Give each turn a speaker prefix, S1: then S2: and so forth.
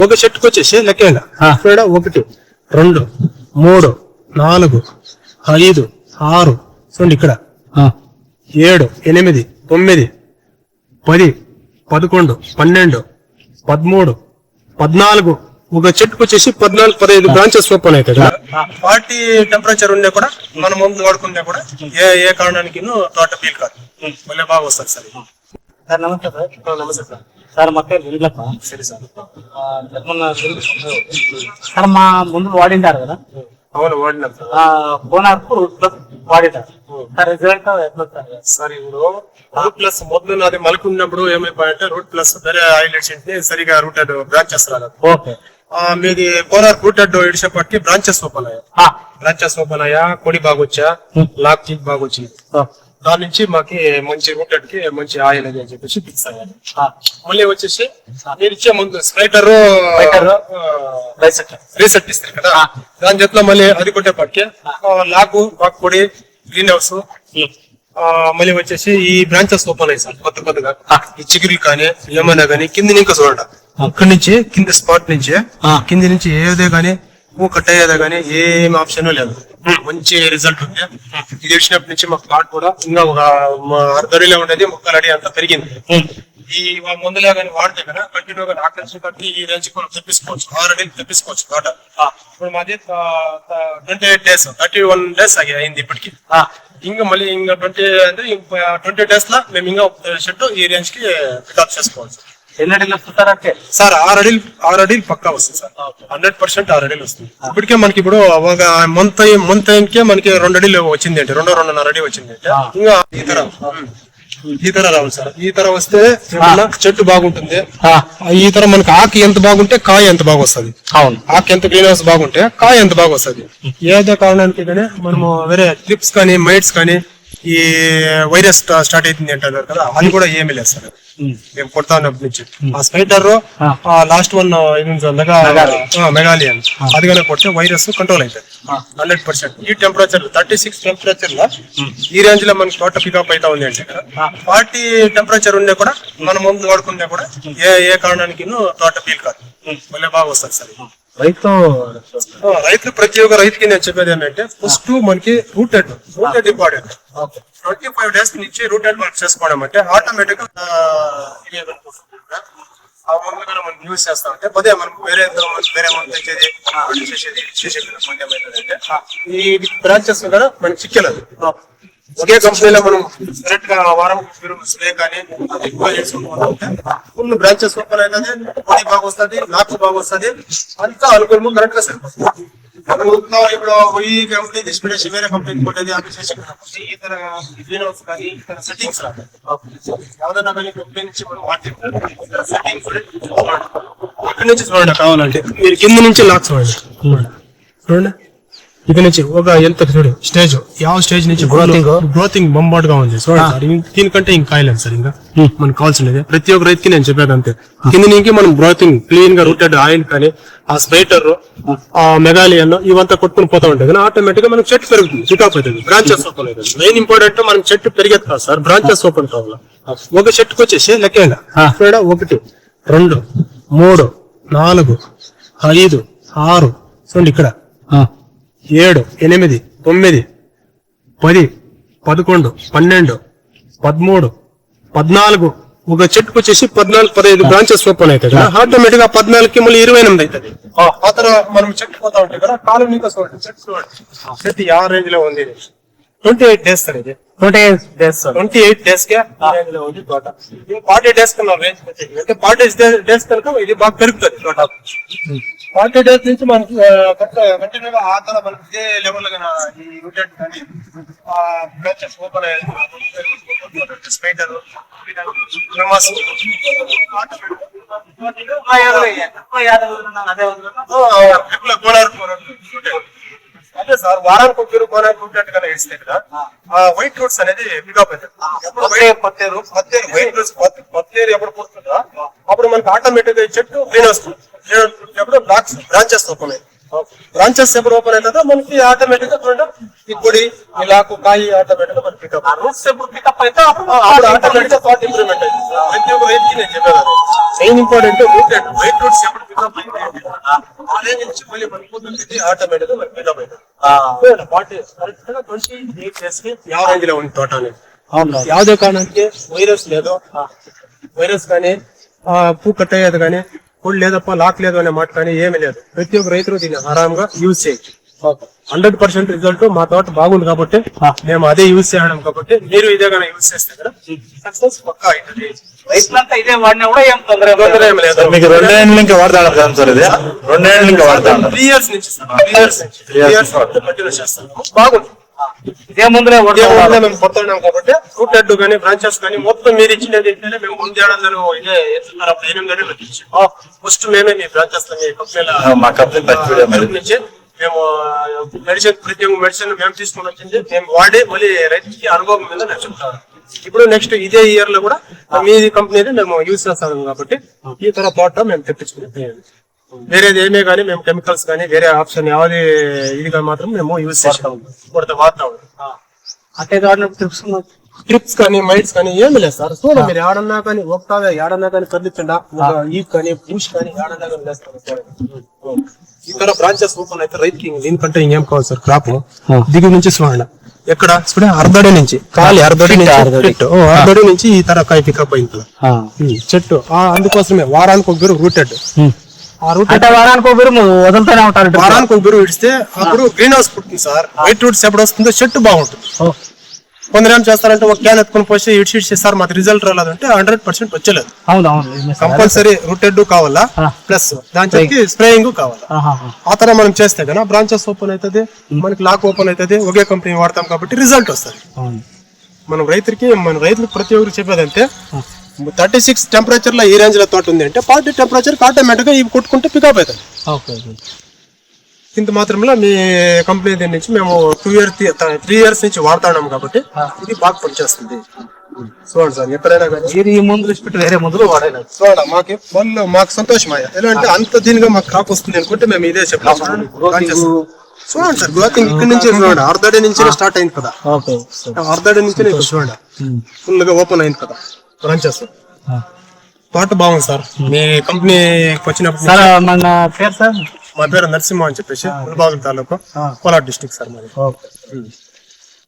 S1: ఒక చెట్టుకు వచ్చేసి లెక్కేయండి. ఇక్కడ 1 2 3 4 5 6 చూడండి ఇక్కడ 7 8 9 10 11 12 13 14 ఒక చెట్టుకు వచ్చేసి 14 15 బ్రాంచెస్ ఓపెన్ అవుతాయి. 40 టెంపరేచర్ ఉండే కూడా మనం ముందు వాడుకుంటే కూడా ఏ కారణానికి తోట ఫీల్ కాదు, మళ్ళీ బాగా వస్తుంది సార్.
S2: సార్ నమస్తే సార్.
S1: నమస్తే సార్.
S2: సార్ మా పేరు వెంకటప్ప.
S1: సరే సార్.
S2: సార్ మా ముందు వాడింటారు కదా.
S1: అవును వాడినాం సార్.
S2: కోనార్కు plus వాడింటారు sir. రిజల్ట్ ఎట్లా
S1: సార్ ఇప్పుడు రూట్ ప్లస్ మొదలు నాది మలుకున్నప్పుడు ఏమైపోయాయంటే రూట్ ప్లస్ వేరే హైలైట్స్ సరిగా రూటెడ్ బ్రాంచెస్ రాలేదు.
S2: ఓకే.
S1: మీది కోనార్ రూటెడ్ ఇడిసేపటికి బ్రాంచెస్ ఓపెన్ అయ్యా, కొడి బాగా వచ్చా, లాక్ టీక్ బాగా వచ్చింది. దాని నుంచి మాకి మంచి రూటెడ్ కి మంచి ఆయిల్ అది అని చెప్పేసి ఫిక్స్ అయ్యాను. మళ్ళీ వచ్చేసి మీరు ఇచ్చే ముందు స్ప్రైటర్ రీసెట్ ఇస్తారు కదా, దాని చేతిలో మళ్ళీ అది కొట్టేపటికి లాకు బాగా పొడి గ్రీన్ హౌస్ మళ్ళీ వచ్చేసి ఈ బ్రాంచెస్ ఓపెన్ అయ్యి సార్ కొత్తగా ఈ చిగురులు కానీ ఏమైనా కానీ కింది ఇంకా చూడండి. అక్కడి నుంచి కింది స్పాట్ నుంచి కింది నుంచి ఏదే కానీ కట్ అయ్యేదా కానీ ఏం ఆప్షన్ లేదు. మంచి రిజల్ట్ ఉంది. ఇది వచ్చినప్పటి నుంచి మా ప్లాట్ కూడా ఇంకా ఒక అర్ధడిలో ఉండేది ముక్కలు అడి అంతా పెరిగింది. ఈ మందులే కానీ వాడితే కదా కంటిన్యూగా ఆకర్షణ కట్టి ఈ రేంజ్ కూడా తెప్పించుకోవచ్చు, 6 అడిలు తెప్పించుకోవచ్చు తోట. ఇప్పుడు మాది 28 days 31 days అయింది ఇప్పటికి. ఇంకా మళ్ళీ ఇంకా 20 days లో మేము ఇంకా షెడ్ ఈ రేంజ్ కి పికప్ చేసుకోవచ్చు.
S2: ఎన్ని అడిలు వస్తుంటారంటే
S1: సార్ 6 అడిలు పక్కా వస్తుంది సార్. 100% 6 అడిలు వస్తుంది. ఇప్పటికే మనకి ఇప్పుడు ఒక మంత్ కే మనకి 2 అడిలు వచ్చింది అంటే 2.5 అడి వచ్చింది అంటే ఇంకా ఈ తర రావాలి సార్. ఈ తర వస్తే చెట్టు బాగుంటుంది. ఈ తర మనకి ఆకు ఎంత బాగుంటే కాయ ఎంత బాగా వస్తుంది.
S2: అవును,
S1: ఆకు ఎంత గ్రీన్ హౌస్ బాగుంటే కాయ ఎంత బాగా వస్తుంది. ఏదో కారణానికి కానీ మనము వేరే ట్రిప్స్ కానీ మైట్స్ కానీ ఈ వైరస్ స్టార్ట్ అవుతుంది అంటున్నారు కదా, అది కూడా ఏమీ లేదు సార్. మేము కొడతా ఉన్నప్పటి నుంచి ఆ స్పైడర్ లాస్ట్ వన్ మెగాలియన్ అది కనుక కొడితే వైరస్ కంట్రోల్ అవుతుంది 100%. ఈ టెంపరేచర్ 36 టెంపరేచర్ లో ఈ రేంజ్ లో మనకి తోట పికప్ అవుతా ఉంది అంటే 40 టెంపరేచర్ ఉండే కూడా మనం ముందు వాడుకుంటే కూడా ఏ కారణానికి తోట ఫీల్ కాదు, మళ్ళీ బాగా వస్తుంది సార్. రైతులు ప్రతి ఒక్క రైతుకి నేను చెప్పేది ఏంటంటే ఫస్ట్ మనకి రూటెడ్ ఇంపార్టెంట్. 25 days నుంచి రూటెడ్ వర్క్ చేసుకోవడం అంటే ఆటోమేటిక్ గా మనం యూజ్ చేస్తాం అంటే పదే మనం వేరే మంది చేసేది ఈ బ్రాంచెస్ కూడా మనకి చిక్కలేదు. ఒకే కంపెనీలో మనం కరెక్ట్ గా వారం స్ప్రే కానీ ఫుల్ బ్రాంచెస్ ఓపెన్ అవుతుంది, పొడి బాగా వస్తుంది, నాకు బాగా వస్తుంది, అంతా అనుకూలము కరెక్ట్ గా సరిపోతుంది. ఇప్పుడు ఈ కంపెనీ తీసుకునేసి వేరే కంపెనీ కొట్టేది అప్లికేషన్ ఈ తర గ్రీన్ హౌస్ కానీ ఈ తర సెట్టింగ్స్ రాదు. ఎవరైనా కానీ కంపెనీ నుంచి మనం వాటి సెట్టింగ్స్ ఇక్కడి నుంచి చూడండి. కావాలంటే మీరు కింద నుంచి లాక్ చూడండి. ఇక్కడ నుంచి ఒక ఎంత చూడు స్టేజ్, ಯಾವ స్టేజ్ నుంచి గ్రోతింగ్ బొంబాట్ గా ఉంది చూడండి. దీనికంటే ఇంకా కాయలేదు సార్. ఇంకా మనకు కావాల్సినది ప్రతి ఒక్క రైతుకి నేను చెప్పేది అంతే. కింద నుంచి మనం గ్రోతింగ్ క్లీన్ గా రూటెడ్ ఆయిల్ కానీ ఆ స్ప్రైటర్ ఆ మెగాలియన్ ఇవంతా కొట్టుకుని పోతా ఉంటాయి కానీ ఆటోమేటిక్ గా మనకు చెట్టు పెరుగుతుంది, పికప్ అవుతుంది, బ్రాంచెస్ ఓపెన్ అవుతుంది. మెయిన్ ఇంపార్టెంట్ మనం చెట్టు పెరిగేది కాదు సార్, బ్రాంచెస్ ఓపెన్ కావాలి. ఒక చెట్టుకు వచ్చేసి లెక్కేయండి. ఇక్కడ 1 2 3 4 5 6 చూడండి ఇక్కడ 7 8 9 10 11 12 13 14 ఒక చెట్టుకు వచ్చేసి 14 15 బ్రాంచెస్ ఓపెన్ అవుతాయి కదా, ఆటోమేటిక్ గా 14కి మళ్ళీ 28 అవుతుంది. ఆ తర్వాత మనం చెట్టు పోతా ఉంటాయి కదా, కాలం ఇంకా చూడండి చెట్టు ఆ రేంజ్ లో ఉంది. 28 days సార్ ఇది. 28 days కే రేంజ్ లో ఉంది తోట. 40 days కన్నా రేంజ్ అంటే 40 days కనుక ఇది బాగా పెరుగుతుంది తోట. 40 days నుంచి మనకి కంటిన్యూగా ఆ తర మనకి ఇదే లెవెల్ గా ఈ రూటెడ్ కానీ బ్రాంచెస్ ఓపెన్ అయ్యాయి స్పైడర్ అదే సార్. వారానికి ఒకరు కోనార్కు రూటెడ్ గా ఇస్తే కదా వైట్ రూట్స్ అనేది పికప్ అవుతుంది. పత్తేరు ఎప్పుడు పుడుతుందో అప్పుడు మనకి ఆటోమేటిక్ గా చెట్టు గ్రీన్ వస్తుంది, బ్రాంచెస్ ఓపెన్ అయ్యి బ్రాంచెస్ ఎప్పుడు ఓపెన్ అవుతుందో మనకి ఆటోమేటిక్ గా ఈ పొడి ఈ లాకు కాయి ఆటోమేటిక్ గా మనకి పికప్
S2: రూట్స్ ఎప్పుడు పికప్ అయితే
S1: అప్పుడు ఆటోమేటిక్ గా థాట్ ఇంప్రూవ్మెంట్ అవుతుంది. ప్రతి ఒక్క రైతుకి నేను చెప్పేదాన్ని main important rooted white roots ఎప్పుడు పికప్ అయితే అదే నుంచి మళ్ళీ మనకి ఆటోమేటిక్ గా మనకి పికప్ అవుతుంది. 28 days కి ಯಾವ రేంజ్ లో ఉంది తోట అనేది ಯಾವುದೇ ಕಾರಣಕ್ಕೆ వైరస్ లేదు, వైరస్ కానీ పూ కట్ అయ్యేది కానీ పొడి లేదప్ప లాక్ లేదు అనే మాట కానీ ఏమీ లేదు. ప్రతి ఒక్క రైతులు దీన్ని ఆరాంగా యూజ్ చేయొచ్చు. 100% రిజల్ట్ మా తోట బాగుంది కాబట్టి మేము అదే యూజ్ చేయడం కాబట్టి మీరు ఇదే కానీ యూజ్ చేస్తే కదా సక్సెస్ పక్కా అవుతుంది.
S2: రైతులంతా ఇదే వాడినా కూడా ఏం తొందర
S1: ఏమి లేదు.
S3: మీకు 2 ఏళ్ళ ఇంకా వాడతాను కదా సార్ ఇది 2 ఏళ్ళ ఇంకా వాడతాను
S1: 3 years నుంచి 3 years కంటిన్యూ చేస్తాను. బాగుంది.
S2: ఇదే ముందులే
S1: మేము కొడుతున్నాం కాబట్టి రూటెడ్ కానీ బ్రాంచెస్ కానీ మొత్తం మీరు ఇచ్చినది ఏంటంటే మేము ముందు ఏడాదిలో ఇదే ఎత్తున్నారు 8 నెలలు ఫస్ట్ మేమే మీ బ్రాంచెస్ మీ కంపెనీలో
S3: మా కంపెనీ
S1: నుంచి మేము మెడిసిన్ ప్రతి ఒక్క మెడిసిన్ మేము తీసుకుని వచ్చింది మేము వాడి మళ్ళీ రైతుకి అనుభవం మీద నేను చెప్తాను. ఇప్పుడు నెక్స్ట్ ఇదే ఇయర్ లో కూడా మీ కంపెనీ మేము యూజ్ చేస్తాం కాబట్టి ఈ తర తోట మేము తెప్పించుకుని వేరేది ఏమే కానీ మేము కెమికల్స్ కానీ వేరే ఆప్షన్ యావది ఇదిగా మాత్రం మేము యూజ్ చేస్తాం వాడతాం.
S2: అంటే
S1: ట్రిప్స్ కానీ మైట్స్ కానీ ఏమి లేదు సార్. చూడండి మీరు ఏడన్నా కానీ ఒకటావే ఏడన్నా కానీ కదిలించండా ఈ కానీ పూష్ కానీ ఏడన్నా కానీ వేస్తారు. ఈ తర బ్రాంచెస్ ఓపెన్ అయితే రైతుకి దీనికంటే ఇంకేం కావాలి సార్. క్రాప్ దిగువ నుంచి చూడండి ఎక్కడ చూడే అర్ధడి నుంచి ఖాళీ అర్ధడి నుంచి ఈ తర కాయ పికప్ అయింది చెట్టు. అందుకోసమే వారానికి ఒక రూటెడ్
S2: వారానికి ఒకరు వదులుతూనే ఉంటారు.
S1: వారానికి ఒక విడిస్తే అప్పుడు గ్రీన్ హౌస్ పుట్టింది సార్. వైట్ రూట్స్ ఎప్పుడు వస్తుందో చెట్టు బాగుంటుంది. కొందరు ఏం చేస్తారంటే ఒక క్యాన్ ఎత్తుకొని పోసి ఇడ్స్ సార్ మాకు రిజల్ట్ రాలేదంటే 100% వచ్చలేదు. కంపల్సరీ రూటెడ్ కావాలా ప్లస్ దానికి స్ప్రేయింగ్ కావాలా. ఆ తర మనం చేస్తే కదా బ్రాంచెస్ ఓపెన్ అవుతుంది, మనకి లాక్ ఓపెన్ అవుతుంది. ఒకే కంపెనీ వాడతాం కాబట్టి రిజల్ట్ వస్తుంది. మన రైతులకు ప్రతి ఒక్కరు చెప్పేదంటే 36 టెంపరేచర్ లో ఈ రేంజ్ లో తోట ఉంది అంటే 40 టెంపరేచర్ ఆటోమేటిక్ గా ఇవి కొట్టుకుంటే పికప్ అవుతుంది. ఇంత మాత్రంలో మీ కంపెనీ దీని నుంచి మేము 3 years నుంచి వాడుతున్నాం కాబట్టి ఇది బాగా పనిచేస్తుంది. చూడండి సార్ ఎప్పుడైనా కానీ
S2: ఈ మందులు ఇచ్చిపెట్టి వేరే మందులు వాడలేదు.
S1: చూడండి మాకు సంతోషం అయ్యా. ఎలా అంటే అంత దీనిగా మాకు క్రాప్ వస్తుంది అనుకుంటే మేము ఇదే చెప్తాం. చూడండి సార్ గ్రోతింగ్ ఇక్కడ నుంచి చూడండి అర్ధడి నుంచి స్టార్ట్ అయింది కదా. అర్ధడి నుంచి చూడండి ఫుల్ గా ఓపెన్ అయింది కదా బ్రాంచెస్. తోట బాగుంది సార్. మీ కంపెనీకి వచ్చినప్పుడు
S2: సార్ మన పేరు సార్
S1: మా పేరు నరసింహ అని చెప్పేసి ములబాగుల తాలూకా కోలార్ డిస్ట్రిక్ట్ సార్ మరి.